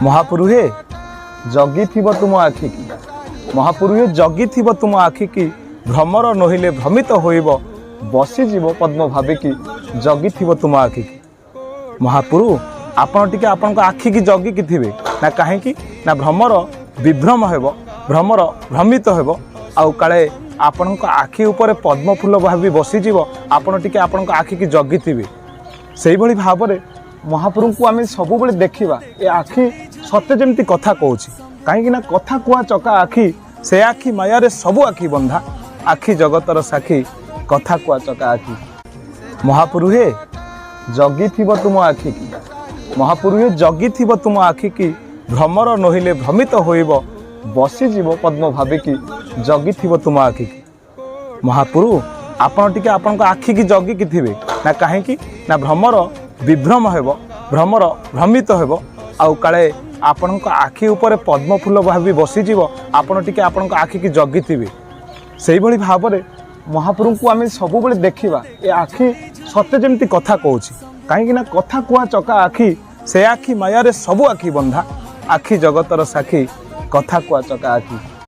महापुरुहे जगी थिब तुम आखि की महापुरुहे जगी थिब तुम आखि की भ्रमर नहिले भ्रमित होइब बसीजीव पद्म भाविकी जगी थिब तुम आखि की महापुरु आपण टिके आपण आखि की जगी की थिबे ना कहीं ना भ्रमर विभ्रम हेब भ्रमर भ्रमित हेब आउ काले आपण आखि ऊपर पद्म फूल भावी बसीजीव आपण टिके आपण आखि की जगी थिबे से भली भाव में महाप्रभु को आम सब देखा ये आखि सत्य जमी कथा कहूँ कहीं कथा कुआ चका आखि से आखि माया सबू आखि बंधा आखि जगतर साखी कथा कुआ चका आखि महापुरुहे जगी थिब तुम आखि की महापुरुहे जगी थिब तुम आखि की भ्रमर नहिले भ्रमित होइब बसीजीव पद्म भाविकी जगी थिब तुम आखि की महापुरु आपण टिके आपण आखि की जगी की थिबे ना कहीं ना भ्रमर विभ्रम हेब भ्रमर भ्रमित हेब आउ काले आपण आखि ऊपर पद्म फूल भावी बसीजीव आपण टिके आपण आखि की जगी थिबे से भली भाव में महाप्रभु को आम सब देखा ये आखि सत्य जमी कथा कहूँ कहीं कथा कुआ चका आखि से आखि माया सबू आखि बंधा आखि जगतर साखी कथा कुआ चका आखि।